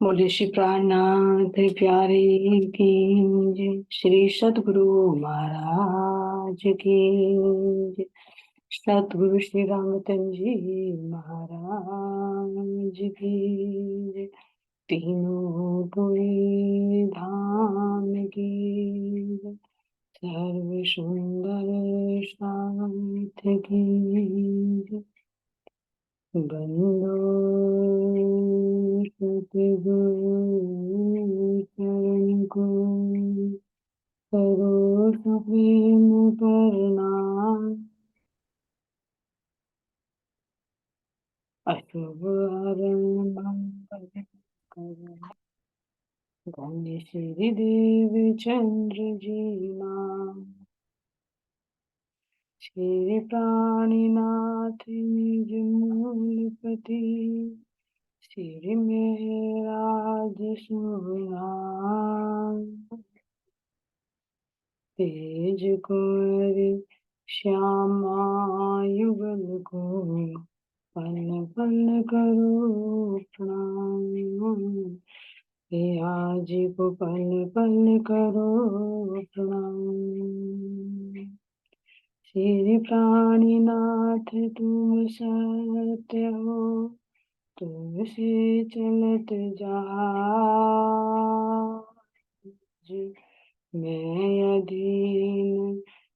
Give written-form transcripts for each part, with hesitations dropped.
बोले श्री प्राणनाथ प्यारे की जय। श्री सतगुरु महाराज की जय। सतगुरु श्री रामचंद्र जी महाराज की जय। तीनों पुरी धाम की जय। सर्व सुंदर शांत की जय। बंदो सतगुरु शरण को करो सुप्रीम प्रणाम। अशुभ हरण मंगल करो धन्य श्री देव चंद्र जी नाम। श्री प्राणीनाथ निज मूलपति श्री मेहराज सुनाम। तेज कुंवर श्यामा युगल को पल पल करो प्रणाम। हे आज को पल पल करो प्रणाम। श्री प्राणीनाथ तुम सत्य हो तुमसे चलत जहाज। मैं अधीन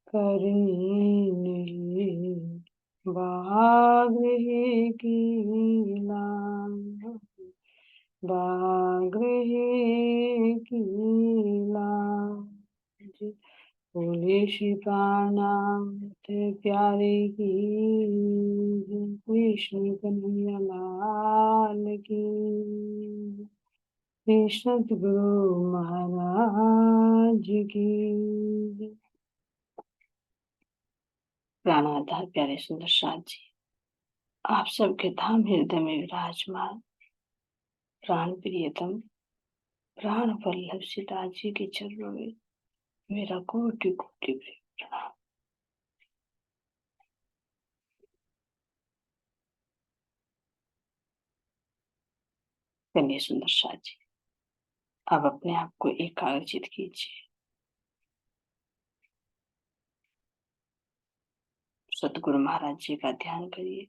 करनी नहीं बाग्रह की लाज। बाग्रह की लाज। बोले श्री प्राणनाथ प्यारे की जय। कृष्ण कन्हैया लाल की जय। श्री सतगुरु महाराज की जय। प्राणाधार प्यारे सुंदर साथ जी, आप सबके धाम हृदय में विराजमान प्राण प्रियतम प्राण वल्लभ सीता जी के चरणों में मेरा कोटि कोटि प्रणाम। चलिए सुंदर साथ जी, अब अपने आप को एकाग्रचित कीजिए। सतगुरु महाराज जी का ध्यान करिए।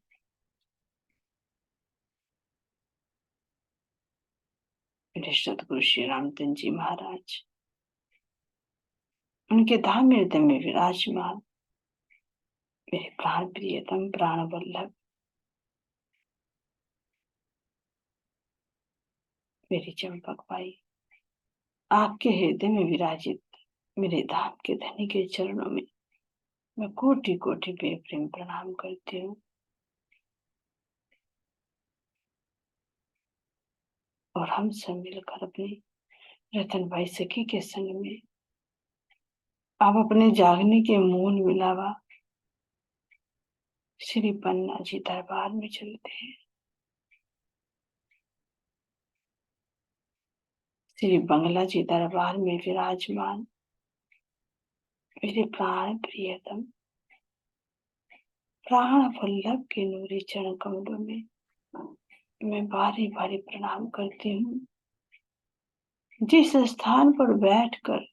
मेरे सतगुरु श्री रामचंद्र जी महाराज, उनके धाम हृदय में विराजमान मेरे प्राण प्रियतम प्राण वल्लभ मेरी चंपक भाई, आपके हृदय में विराजित मेरे धाम के धनी के चरणों में मैं कोटि कोटि प्रेम प्रणाम करती हूँ। और हम सब मिलकर अपने रतन भाई सखी के संग में आप अपने जागने के मूल मिलावा श्री पन्ना जी दरबार में चलते हैं। श्री बंगला जी दरबार में विराजमान मेरे प्राण प्रियतम प्राण वल्लभ के नूरी चरण कमलों में मैं बारी बारी प्रणाम करती हूँ। जिस स्थान पर बैठकर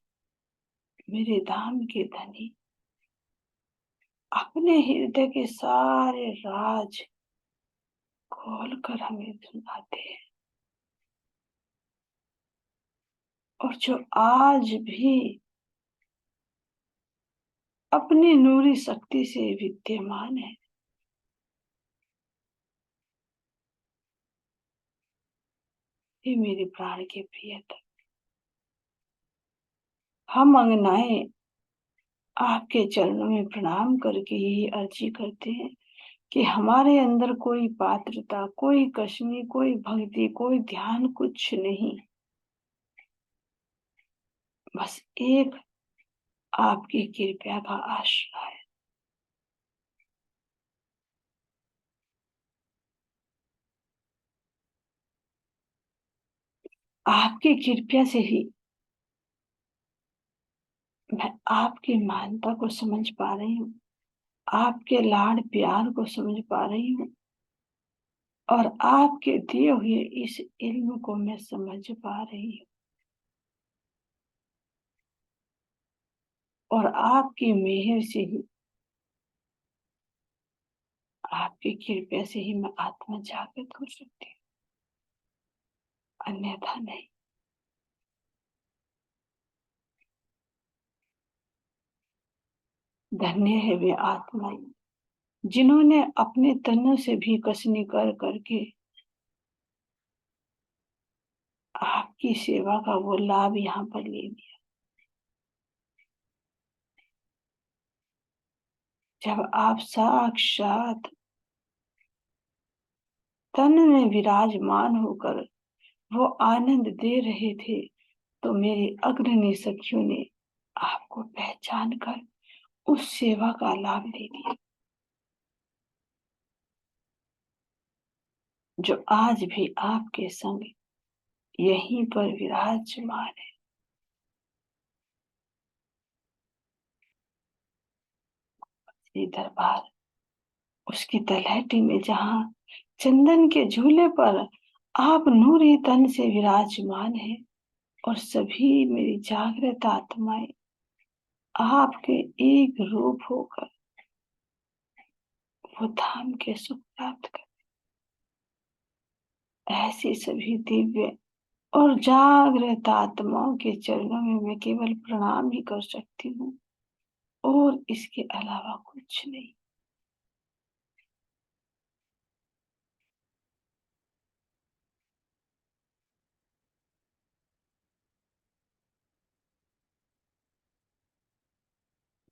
मेरे धाम के धनी अपने हृदय के सारे राज खोल कर हमें सुनाते हैं, और जो आज भी अपनी नूरी शक्ति से विद्यमान है, हे मेरे प्राण के प्रियतम, हम अंगनाएं आपके चरणों में प्रणाम करके यही अर्जी करते हैं कि हमारे अंदर कोई पात्रता, कोई कश्मी, कोई भक्ति, कोई ध्यान कुछ नहीं, बस एक आपकी कृपा का आश्रय है। आपकी कृपा से ही मैं आपकी महानता को समझ पा रही हूँ, आपके लाड प्यार को समझ पा रही हूँ। और आपके दिए हुए इस इल्म को मैं समझ पा रही हूँ, और आपकी मेहर से ही, आपकी कृपा से ही मैं आत्मा जागृत हो सकती हूँ, अन्यथा नहीं। धन्य है वे आत्माएं जिन्होंने अपने तनों से भी कसनी कर करके आपकी सेवा का वो लाभ यहाँ पर ले लिया। जब आप साक्षात तन में विराजमान होकर वो आनंद दे रहे थे, तो मेरी अग्रणी सखियों ने आपको पहचान कर उस सेवा का लाभ ले लिया, जो आज भी आपके संग यहीं पर विराजमान है। ये दरबार, उसकी तलहटी में जहाँ चंदन के झूले पर आप नूरी तन से विराजमान है, और सभी मेरी जागृत आत्माएं आपके एक रूप होकर वो धाम के सुख प्राप्त कर, ऐसी सभी दिव्य और जागृत आत्माओं के चरणों में मैं केवल प्रणाम ही कर सकती हूँ, और इसके अलावा कुछ नहीं।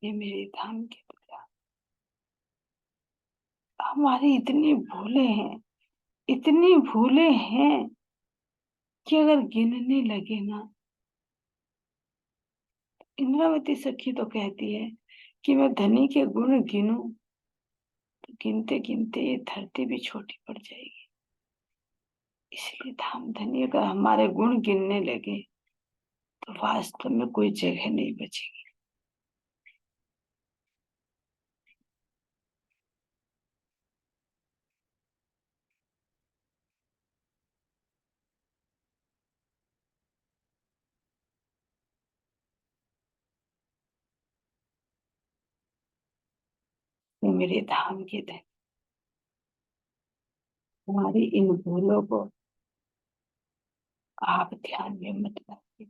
ये मेरे धाम के प्रजा हमारे इतनी भूले हैं कि अगर गिनने लगे ना, इंद्रावती सखी तो कहती है कि मैं धनी के गुण गिनूं, तो गिनते गिनते ये धरती भी छोटी पड़ जाएगी। इसलिए धाम धनी अगर हमारे गुण गिनने लगे तो वास्तव में कोई जगह नहीं बचेगी। तो मेरे धाम के धन, हमारी इन भूलों को आप ध्यान में मत रखिए,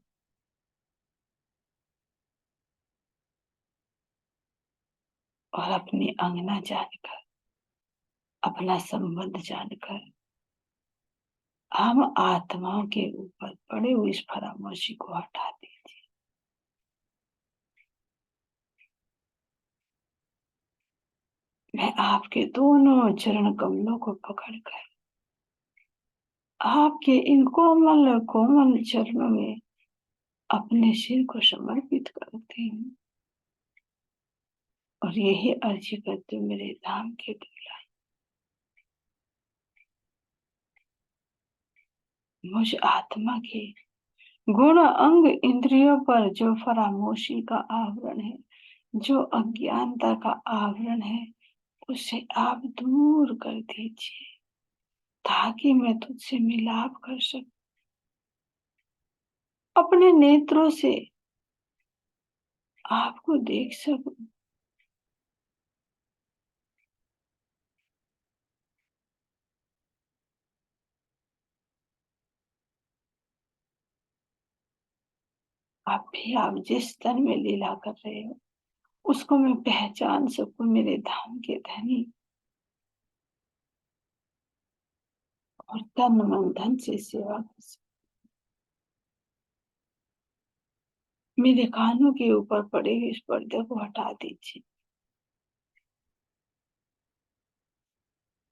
और अपनी अंगना जानकर, अपना संबंध जानकर हम आत्माओं के ऊपर पड़े हुए इस फरामोशी को हटा दीजिए। मैं आपके दोनों चरण कमलों को पकड़कर आपके इन कोमल कोमल चरणों में अपने सिर को समर्पित करती हूँ, और यही अर्जी करते मेरे धाम के दूल्हा, मुझ आत्मा के गुण अंग इंद्रियों पर जो फरामोशी का आवरण है, जो अज्ञानता का आवरण है, उसे आप दूर कर दीजिए, ताकि मैं तुझसे मिलाप कर सकूं, अपने नेत्रों से आपको देख सकूं। आप जिस तन में लीला कर रहे हो उसको मैं पहचान सकूं, मेरे धाम के धनी, और तन मन धन से सेवा कर सकूं। मेरे कानों के ऊपर पड़े हुए इस पर्दे को हटा दीजिए,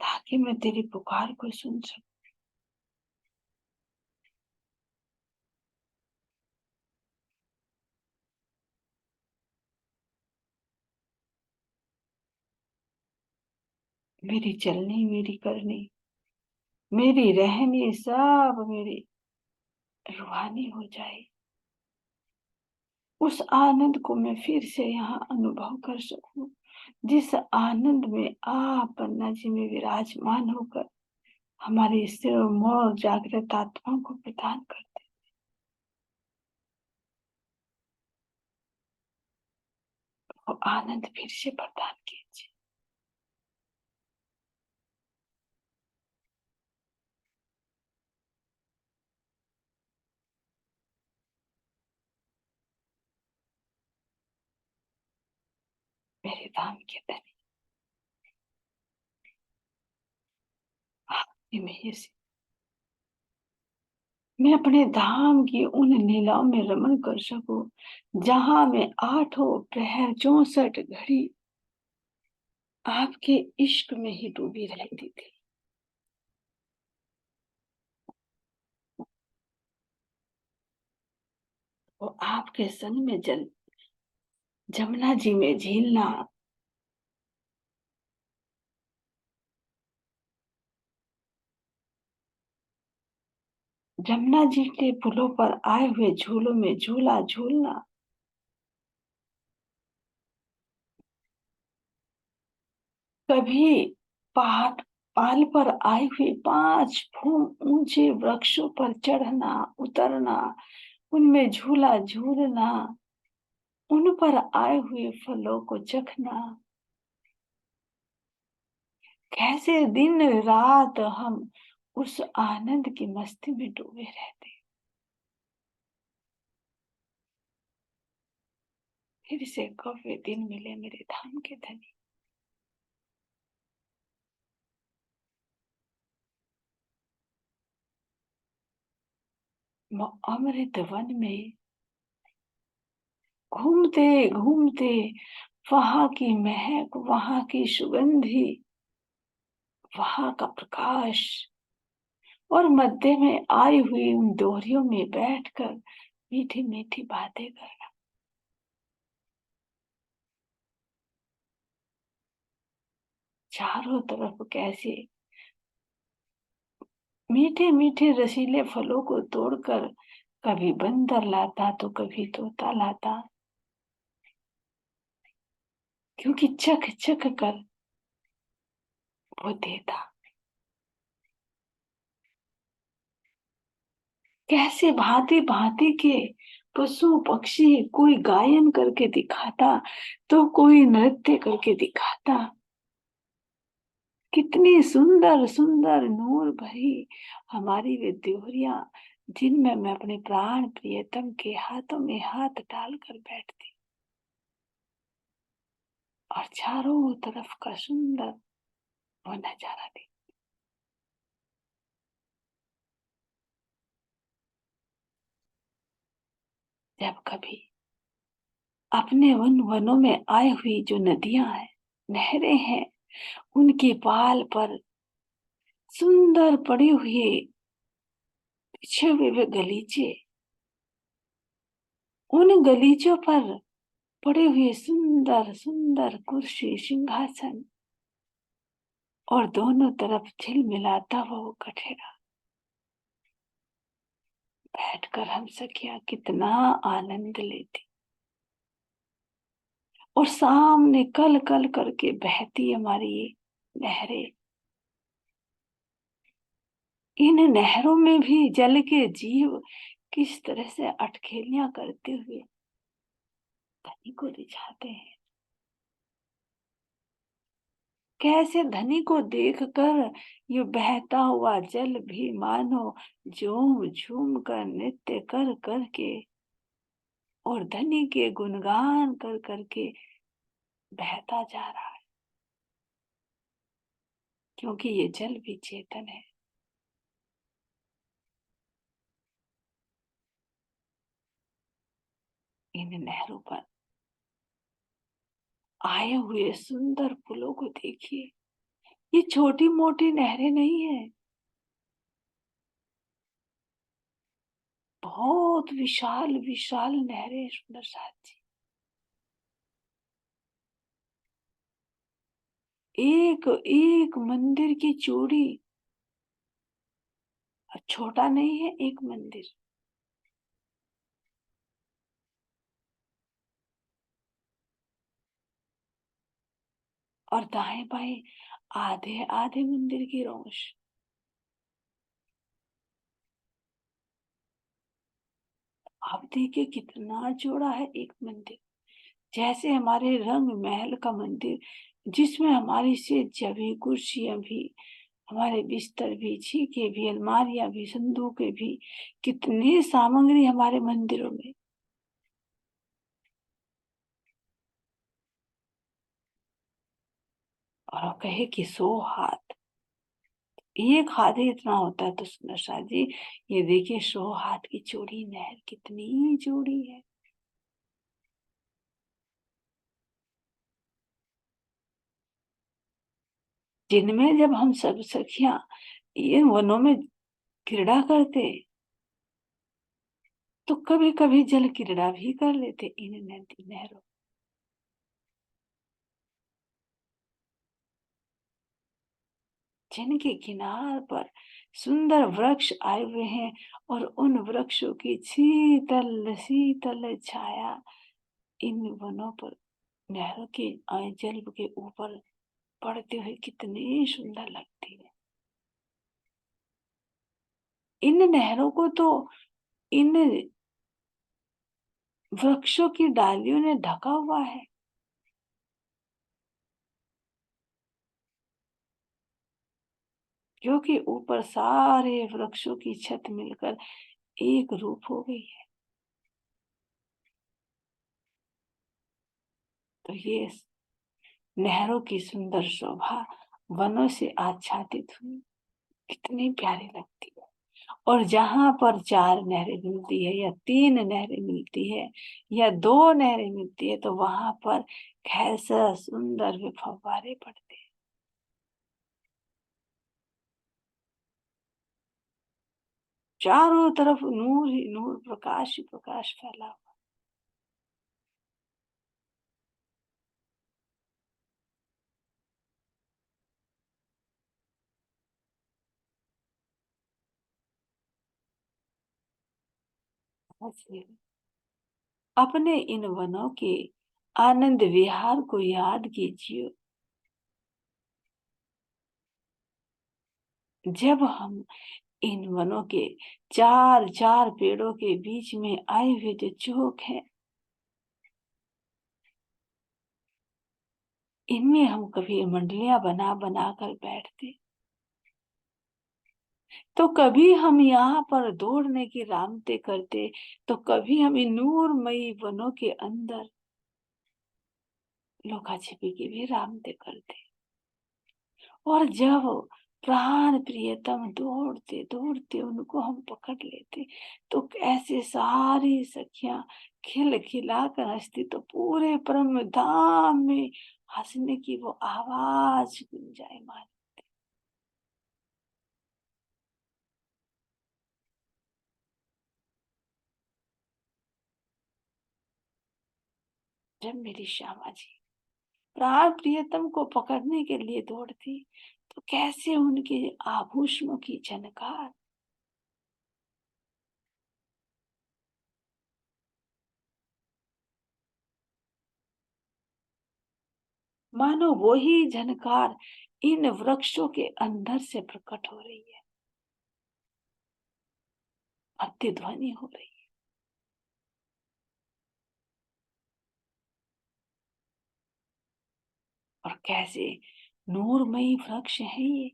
ताकि मैं तेरी पुकार को सुन सकूं। मेरी चलनी, मेरी करनी, मेरी रहनी सब मेरी रूहानी हो जाए, उस आनंद को मैं फिर से यहाँ अनुभव कर सकूं, जिस आनंद में आप पन्ना जी में विराजमान होकर हमारी स्थिर और मूल और जागृत आत्मा को प्रदान करते। वो आनंद फिर से प्रदान कीजिए। मेरे धाम के धनी आपकी में से मैं अपने धाम की उन लीलाओं में रमण कर सकूं, जहां मैं आठों प्रहर 64 घड़ी आपके इश्क में ही डूबी रहती थी। वो आपके संग में जल जमुना जी में झीलना, जमुना जी के पुलों पर आए हुए झूलों में झूला झूलना, कभी पहाड़ पाल पर आई हुई 5 फुट ऊंचे वृक्षों पर चढ़ना उतरना, उनमें झूला झूलना, उन पर आए हुए फलों को चखना। कैसे दिन रात हम उस आनंद की मस्ती में डूबे रहते। फिर से कब वे दिन मिले मेरे धाम के धनी। अमृत वन में घूमते घूमते वहां की महक, वहां की सुगंधी, वहां का प्रकाश और मध्य में आई हुई उन डोरियों में बैठकर मीठी मीठी बातें करना। चारों तरफ कैसे मीठे मीठे रसीले फलों को तोड़कर कभी बंदर लाता तो कभी तोता लाता, क्योंकि चख चख कर वो देता। कैसे भांति भांति के पशु पक्षी, कोई गायन करके दिखाता तो कोई नृत्य करके दिखाता। कितनी सुंदर सुंदर नूर भरी हमारी वे द्योरियां, जिनमें मैं अपने प्राण प्रियतम के हाथों में हाथ डालकर बैठती और चारों तरफ का सुंदर वो नजारा थी। जब कभी अपने उन वनों में आई हुई जो नदियां हैं, नहरें हैं, उनकी पाल पर सुंदर पड़ी हुई बिछे हुए वे गलीचे, उन गलीचों पर पड़े हुए सुंदर सुंदर कुर्सी सिंहासन और दोनों तरफ झिलमिलाता हुआ वो कठेरा, बैठकर हम सखियां कितना आनंद लेती। और सामने कल कल करके बहती हमारी ये नहरें, इन नहरों में भी जल के जीव किस तरह से अटखेलियां करते हुए धनी को रिझाते हैं। कैसे धनी को देखकर ये बहता हुआ जल भी मानो झूम झूम कर नृत्य कर करके और धनी के गुणगान कर करके बहता जा रहा है, क्योंकि ये जल भी चेतन है। इन नहरों पर आए हुए सुंदर फूलों को देखिए। ये छोटी मोटी नहरें नहीं है, बहुत विशाल विशाल नहरें सुंदर साथ जी। एक एक मंदिर की चूड़ी, छोटा नहीं है एक मंदिर। और दाएं बाएं आधे आधे मंदिर की रोश, आप देखिए कितना चौड़ा है एक मंदिर, जैसे हमारे रंग महल का मंदिर, जिसमें हमारी सेज भी, कुर्सियां भी, हमारे बिस्तर भी, छीके भी, अलमारियां भी, संदूकें भी, कितनी सामग्री हमारे मंदिरों में। और आप कहे कि 100 हाथ, एक हाथ ही इतना होता है तो सुंदर शाह जी, ये देखिए 100 हाथ की चौड़ी नहर कितनी चौड़ी है। जिनमें जब हम सब सखियां ये वनों में क्रीड़ा करते, तो कभी कभी जल क्रीड़ा भी कर लेते इन नदी नहरों। जिनके किनार पर सुंदर वृक्ष आए हुए हैं, और उन वृक्षों की शीतल शीतल छाया इन वनों पर, नहरों के जल के ऊपर पड़ते हुए कितनी सुंदर लगती है। इन नहरों को तो इन वृक्षों की डालियों ने ढका हुआ है, क्योंकि ऊपर सारे वृक्षों की छत मिलकर एक रूप हो गई है। तो ये नहरों की सुंदर शोभा वनों से आच्छादित हुई, कितनी प्यारी लगती है। और जहां पर 4 नहरें मिलती है, या 3 नहरें मिलती है, या 2 नहरें मिलती है, तो वहां पर कैसा सुंदर वे फव्वारे पड़ते हैं। चारों तरफ नूर ही नूर, प्रकाश ही प्रकाश फैला हुआ। इसलिए अपने इन वनों के आनंद विहार को याद कीजिए, जब हम इन वनों के चार चार पेड़ों के बीच में आए हुए जो चौक है, इनमें हम कभी मंडलियां बना बना कर बैठते, तो कभी हम यहाँ पर दौड़ने की रामते करते, तो कभी हम इन नूरमयी वनों के अंदर लुका छिपी की भी रामते करते। और जब प्राण प्रियतम दौड़ते दौड़ते उनको हम पकड़ लेते, तो ऐसे सारी सखियां खिल खिला कर हंसती, तो पूरे परम धाम में हंसने की वो आवाज गुंजायमान। जब मेरी श्यामा जी प्राण प्रियतम को पकड़ने के लिए दौड़ती, तो कैसे उनके आभूषणों की झनकार, मानो वो ही झनकार इन वृक्षों के अंदर से प्रकट हो रही है, प्रतिध्वनि हो रही है। और कैसे नूरमयी वृक्ष है ये,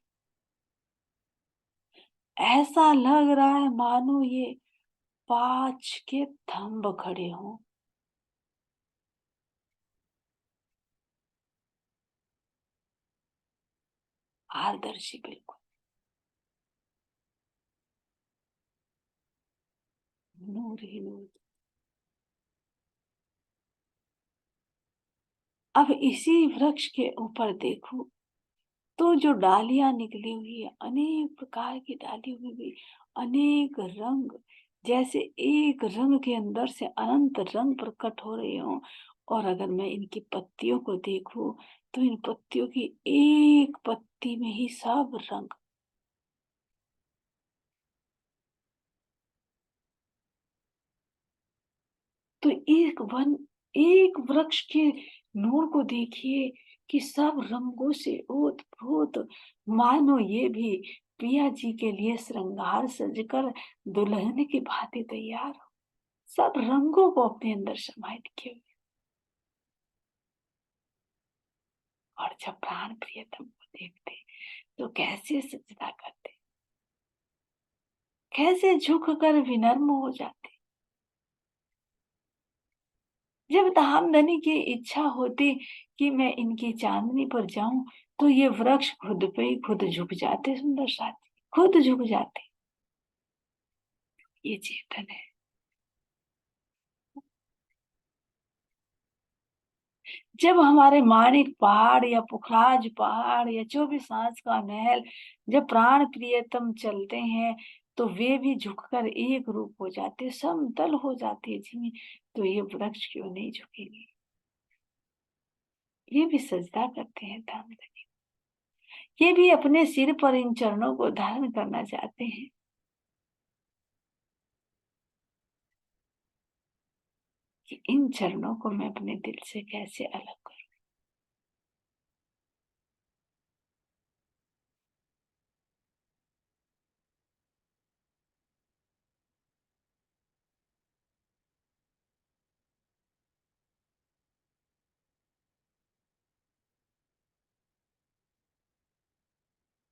ऐसा लग रहा है मानो ये 5 के थंब खड़े हों। पारदर्शी बिल्कुल, नूर ही नूर। अब इसी वृक्ष के ऊपर देखो, तो जो डालियां निकली हुई है, अनेक प्रकार की डालियों में भी अनेक रंग, जैसे एक रंग के अंदर से अनंत रंग प्रकट हो रहे हो। और अगर मैं इनकी पत्तियों को देखूं, तो इन पत्तियों की एक पत्ती में ही सब रंग। तो एक वृक्ष के नूर को देखिए, कि सब रंगों से ओत प्रोत, मानो ये भी पिया जी के लिए श्रृंगार सजकर दुल्हन की भांति तैयार हो। सब रंगों को अपने अंदर समाहित किए हुए। और जब प्राण प्रियतम को देखते तो कैसे सजदा करते, कैसे झुक कर विनम्र हो जाते। जब धामधनी की इच्छा होती कि मैं इनकी चांदनी पर जाऊं, तो ये वृक्ष खुद पे ही खुद झुक जाते। सुंदर साथी, खुद झुक जाते। ये चेतन है। जब हमारे माणिक पहाड़ या पुखराज पहाड़ या 24 आंच का महल, जब प्राण प्रियतम चलते हैं तो वे भी झुककर एक रूप हो जाते, समतल हो जाते हैं जिन्हें। तो ये वृक्ष क्यों नहीं झुकेंगे? ये भी सजदा करते हैं धामधनी। ये भी अपने सिर पर इन चरणों को धारण करना चाहते हैं कि इन चरणों को मैं अपने दिल से कैसे अलग करूं।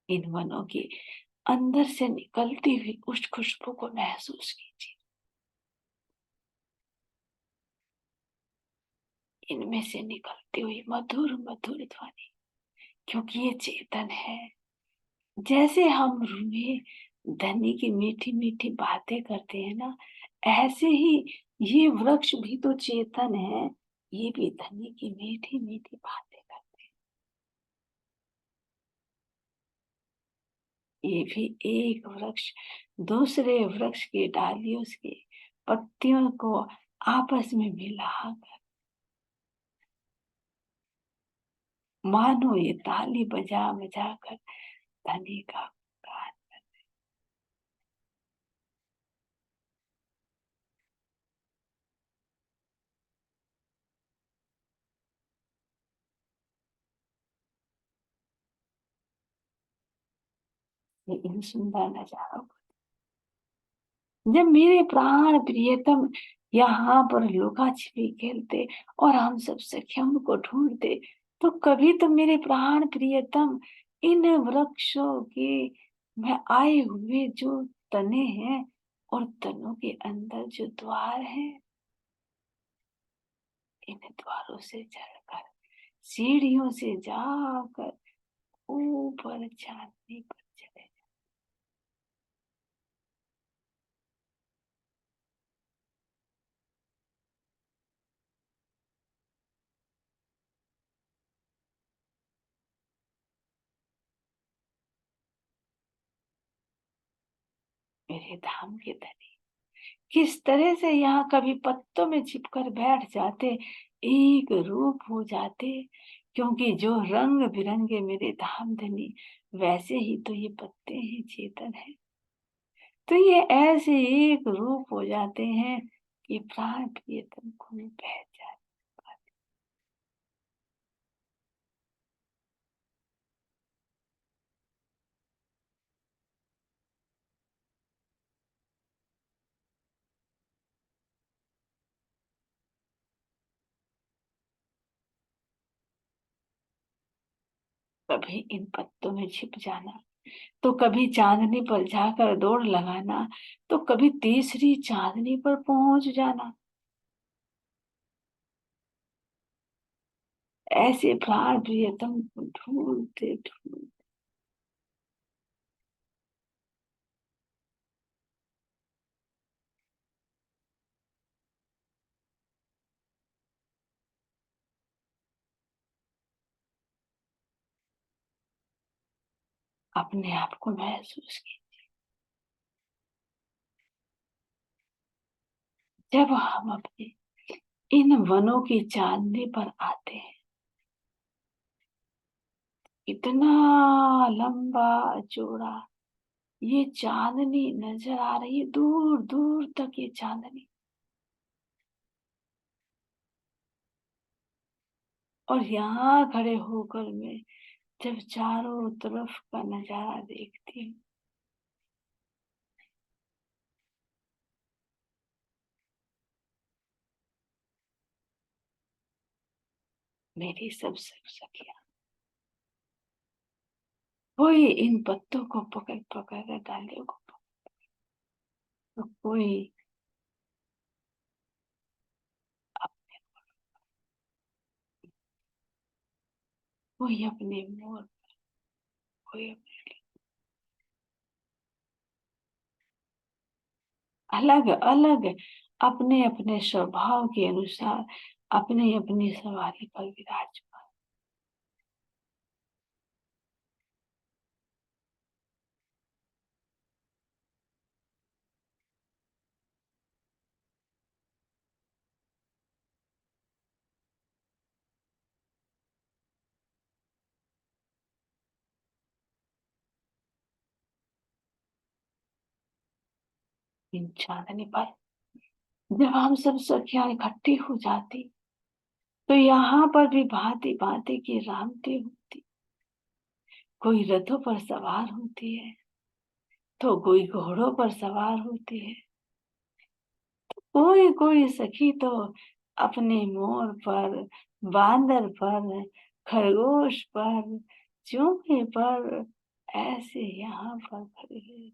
इन वनों के अंदर से निकलती हुई उस खुशबू को महसूस कीजिए। इनमें से निकलती हुई मधुर मधुर ध्वनि, क्योंकि ये चेतन है। जैसे हम रूहे धनी की मीठी मीठी बातें करते हैं ना, ऐसे ही ये वृक्ष भी तो चेतन है। ये भी धनी की मीठी मीठी बातें करते हैं। ये भी एक वृक्ष दूसरे वृक्ष की डालियों के पत्तियों को आपस में मिला कर, मानो ये ताली बजा बजा कर धनी का गान। ये इन सुंदर नजारों को, जब मेरे प्राण प्रियतम यहाँ पर लुका छिपी खेलते और हम सब सखिया उनको ढूंढते, तो कभी तो मेरे प्राण प्रियतम इन वृक्षों के में आए हुए जो तने हैं और तनों के अंदर जो द्वार है, इन द्वारों से चढ़कर सीढ़ियों से जाकर ऊपर चांदनी पर चले। मेरे धाम के धनी किस तरह से यहाँ कभी पत्तों में छिपकर बैठ जाते, एक रूप हो जाते। क्योंकि जो रंग बिरंगे मेरे धामधनी, वैसे ही तो ये पत्ते हैं, चेतन है। तो ये ऐसे एक रूप हो जाते हैं कि प्राण प्रियतम को भी पहचान पाते। कभी इन पत्तों में छिप जाना, तो कभी चांदनी पर जाकर दौड़ लगाना, तो कभी तीसरी चांदनी पर पहुंच जाना। ऐसे प्राण प्रियतम को ढूंढते ढूंढते अपने आप को महसूस किया। जब हम अपने इन वनों की चांदनी पर आते हैं, इतना लंबा चौड़ा ये चांदनी नजर आ रही है, दूर दूर तक ये चांदनी। और यहाँ खड़े होकर मैं जब चारों तरफ का नजारा देखती हूँ, मेरी सब सखियां, कोई इन पत्तों को पकड़ पकड़ कर डालियों को तो कोई अपने कोई अपने मोर, कोई अलग अलग अपने अपने स्वभाव के अनुसार अपनी अपनी सवारी पर विराजमान। इन चांदनी पर जब हम सब सखियां इकट्ठी हो जाती तो यहाँ पर भी भांति भांति की रामती होती। कोई रथों पर सवार होती है तो कोई घोड़ों पर सवार होती है, कोई कोई सखी तो अपने मोर पर, बांदर पर, खरगोश पर, चूहे पर ऐसे यहाँ पर खड़ी है।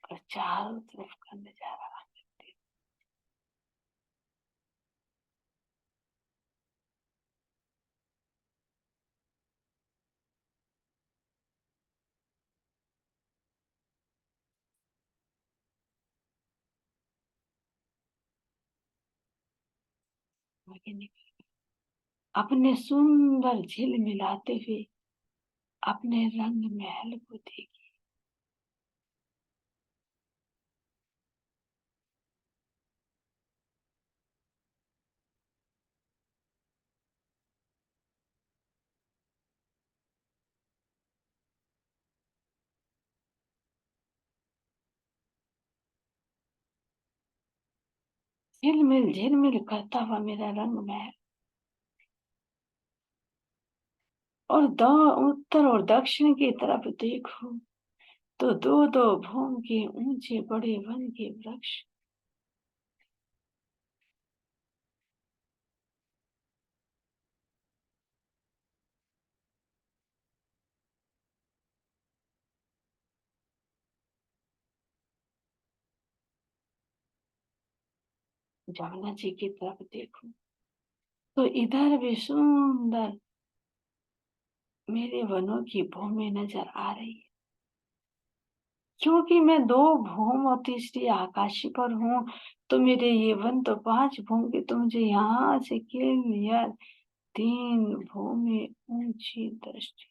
और चारों तरफ का नजारा देखते हुए अपने सुंदर झिलमिलाते हुए अपने रंग महल को देखी। झिलमिल झिलमिल करता हुआ मेरा रंग महल, और द उत्तर और दक्षिण की तरफ देखूं तो दो दो भूम के ऊंचे बड़े वन के वृक्ष, जमुना जी की तरफ देखूं तो इधर भी सुंदर मेरे वनों की भूमि नजर आ रही है। क्योंकि मैं दो भूम और तीसरी आकाशी पर हूँ तो मेरे ये वन तो पांच भूम के, तो मुझे यहाँ से क्लियर तीन भूमि ऊंची दृष्टि।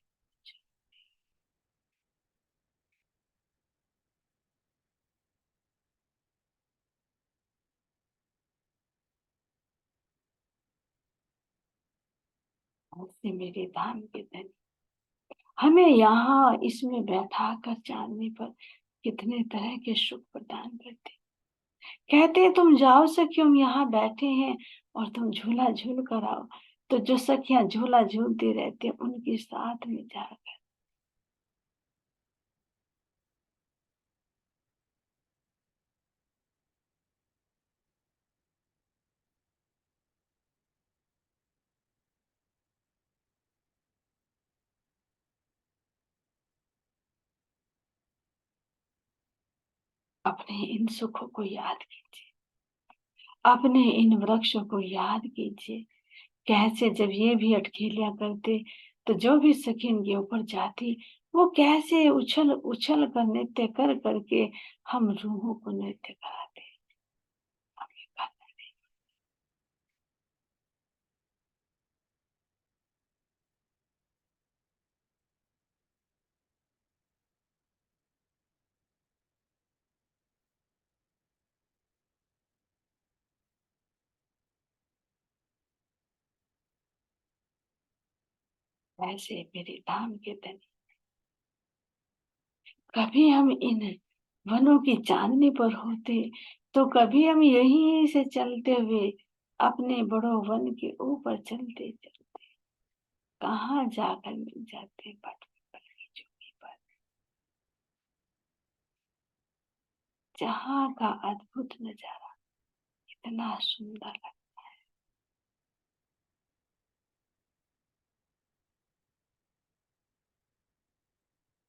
ऐसे मेरे धाम के धनी हमें यहाँ इसमें बैठा कर चांदनी पर कितने तरह के सुख प्रदान करते। कहते तुम जाओ सखियों, हम यहाँ बैठे हैं और तुम झूला झूल कर आओ। तो जो सखियां झूला झूलती रहती हैं उनके साथ में जाकर अपने इन सुखों को याद कीजिए, अपने इन वृक्षों को याद कीजिए। कैसे जब ये भी अटखेलियां करते तो जो भी सखी इनके ऊपर जाती वो कैसे उछल उछल कर नृत्य कर करके हम रूहों को नृत्य कराते। ऐसे मेरे धाम के धनी कभी हम इन वनों की चांदनी पर होते तो कभी हम यहीं से चलते हुए अपने बड़ों वन के ऊपर चलते चलते कहाँ जाकर मिल जाते बट की चौकी पर, जहाँ का अद्भुत नजारा इतना सुंदर लगता है।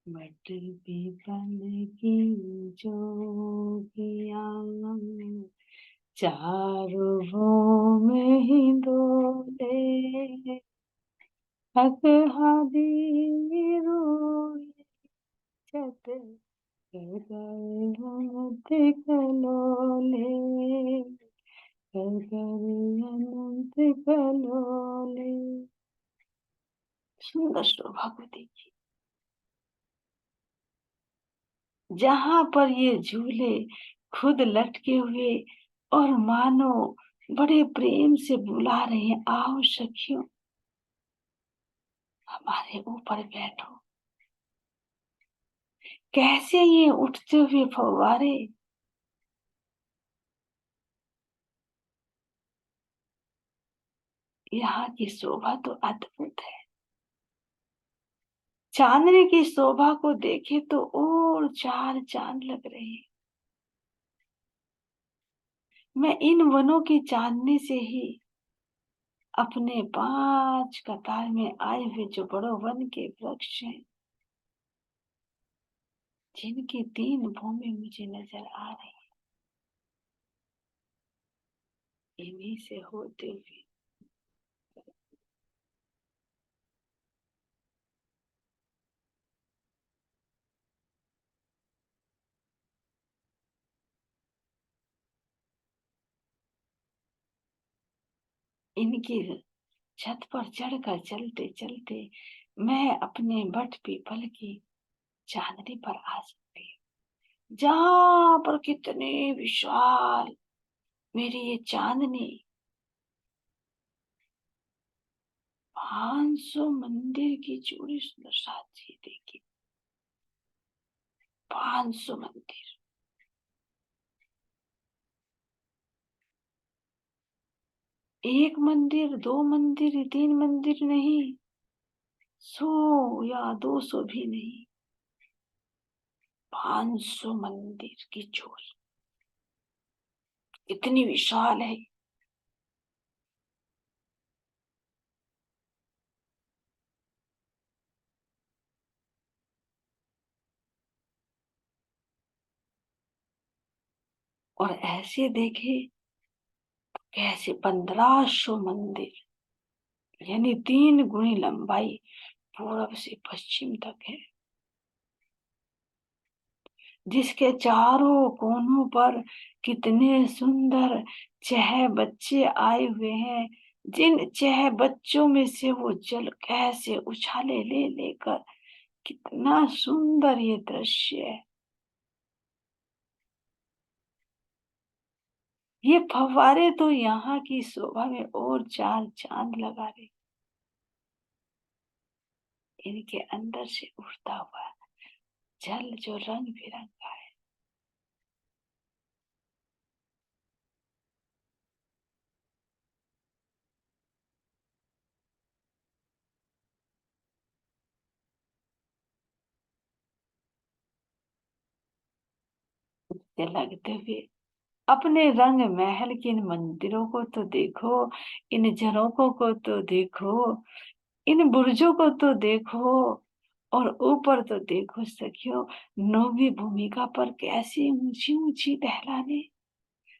मटर पीपल की जोगिया चारों में ही डोले, हक हादी रोए छत कर गए अनंत कलोले, कर गए अनंत कलोले। सुंदर शोभा को देखिए, जहां पर ये झूले खुद लटके हुए और मानो बड़े प्रेम से बुला रहे हैं, आओ सखियों हमारे ऊपर बैठो। कैसे ये उठते हुए फव्वारे, यहाँ की शोभा तो अद्भुत है। चांदनी की शोभा को देखे तो और चार चांद लग रहे हैं। मैं इन वनों की चांदनी से ही अपने 5 कतार में आए हुए जो बड़ो वन के वृक्ष हैं, जिनकी 3 भूमि मुझे नजर आ रही है, इन्हीं से होते हुए इनकी छत पर चढ़कर चलते चलते मैं अपने बट पीपल की चांदनी पर आ सकती हूँ, जहां पर कितनी विशाल मेरी ये चांदनी 500 मंदिर की जोड़ी। सुंदर साथी देखिए, 500 मंदिर, एक मंदिर, 2 मंदिर, 3 मंदिर नहीं, 100 या 200 भी नहीं, 500 मंदिर की जोड़ी, इतनी विशाल है। और ऐसे देखे कैसे 1500 मंदिर, यानी 3 गुनी लंबाई पूरब से पश्चिम तक है, जिसके चारों कोनों पर कितने सुंदर चह बच्चे आए हुए हैं, जिन चह बच्चों में से वो जल कैसे उछाले ले लेकर, कितना सुंदर ये दृश्य है। ये फव्वारे तो यहाँ की शोभा में और 4 चांद लगा रहे, इनके अंदर से उठता हुआ जल जो रंग बिरंगा है। ये लगते हुए अपने रंग महल के इन मंदिरों को तो देखो, इन झरोकों को तो देखो, इन बुर्जों को तो देखो, और ऊपर तो देखो सखियों, नौवीं भूमिका पर कैसी ऊंची ऊंची ढलाने,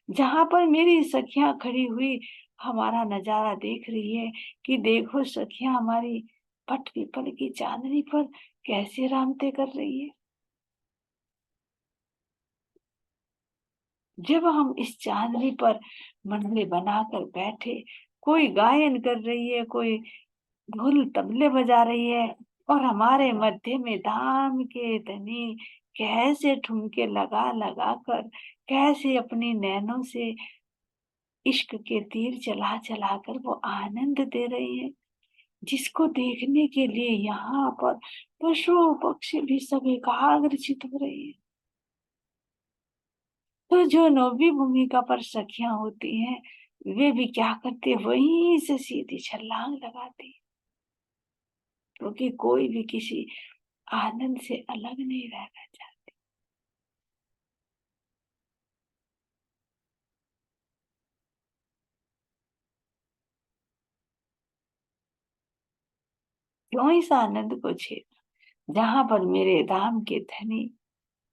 जहां पर मेरी सखियां खड़ी हुई हमारा नजारा देख रही है कि देखो सखियां हमारी पट पीपल की चांदनी पर कैसे रामते कर रही है। जब हम इस चांदनी पर मंडली बनाकर बैठे, कोई गायन कर रही है, कोई ढोल तबले बजा रही है, और हमारे मध्य में धाम के धनी कैसे ठुमके लगा लगा कर, कैसे अपनी नैनों से इश्क के तीर चला चला कर वो आनंद दे रही है, जिसको देखने के लिए यहाँ पर पशु पक्षी भी सब एकाग्रचित हो रहे हैं। तो जो नौवीं भूमिका पर सखियां होती हैं, वे भी क्या करते, वहीं से सीधी छलांग लगाती, क्योंकि कोई भी किसी आनंद से अलग नहीं रहना चाहती। क्यों इस आनंद को छेड़ा, जहां पर मेरे धाम के धनी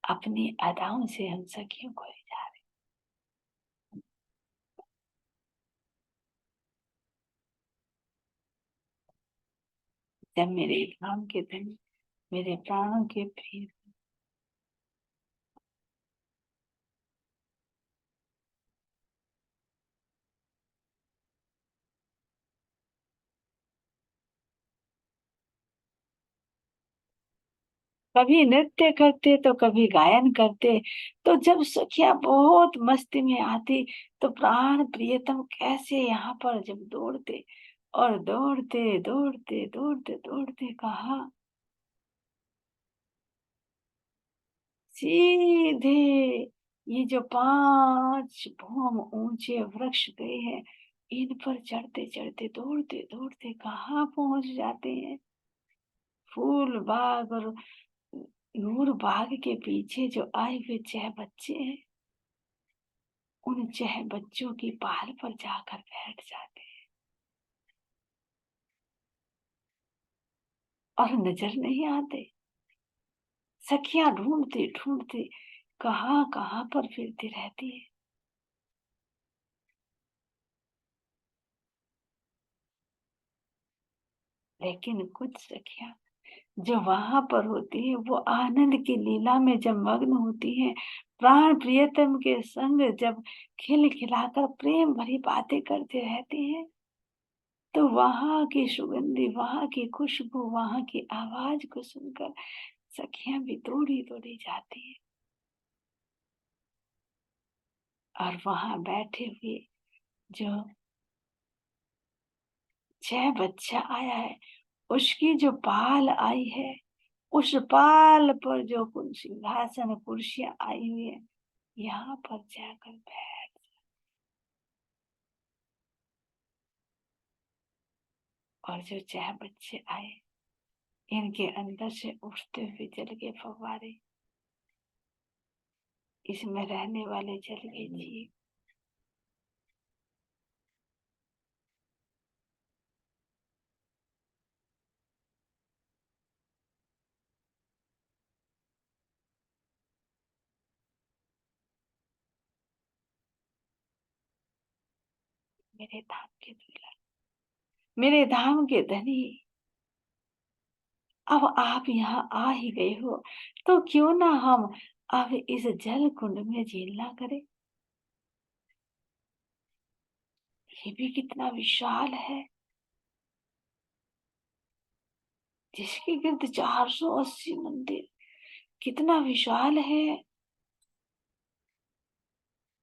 अपनी अदाओं से हम सखियों को ले जा रहे। जब मेरे धाम के धनी, मेरे प्राणों के प्रिय, कभी नृत्य करते तो कभी गायन करते, तो जब सखिया बहुत मस्ती में आती तो प्राण प्रियतम कैसे यहाँ पर जब दौड़ते, और दौड़ते दौड़ते दौड़ते दौड़ते कहा सीधे ये जो 5 भौम ऊंचे वृक्ष गए हैं, इन पर चढ़ते चढ़ते दौड़ते दौड़ते कहाँ पहुंच जाते हैं। फूल बाग और नूर बाग के पीछे जो आए हुए 6 बच्चे हैं, उन 6 बच्चों की पाल पर जाकर बैठ जाते हैं और नजर नहीं आते। सखियां ढूंढते ढूंढते कहाँ कहाँ पर फिरती रहती है। लेकिन कुछ सखियां जो वहां पर होती है, वो आनंद की लीला में जब मग्न होती है, प्राण प्रियतम के संग जब खिलखिलाकर प्रेम भरी बातें करते रहते हैं, तो वहां की सुगंधी, वहां की खुशबू, वहां की आवाज को सुनकर सखियां भी दौड़ी दौड़ी जाती है। और वहां बैठे हुए जो 6 बच्चा आया है, उसकी जो पाल आई है, उस पाल पर जो कुछ सिंहासन कुर्सियां आई हुई है, यहाँ पर जाकर बैठ। और जो 6 बच्चे आए, इनके अंदर से उठते हुए जल के फव्वारे, इसमें रहने वाले जल के जीव, मेरे धाम के दूल्हा, मेरे धाम के धनी, अब आप यहाँ आ ही गए हो, तो क्यों ना हम अब इस जल कुंड में झीलना करें। ये भी कितना विशाल है, जिसके गिर्द 480 मंदिर, कितना विशाल है।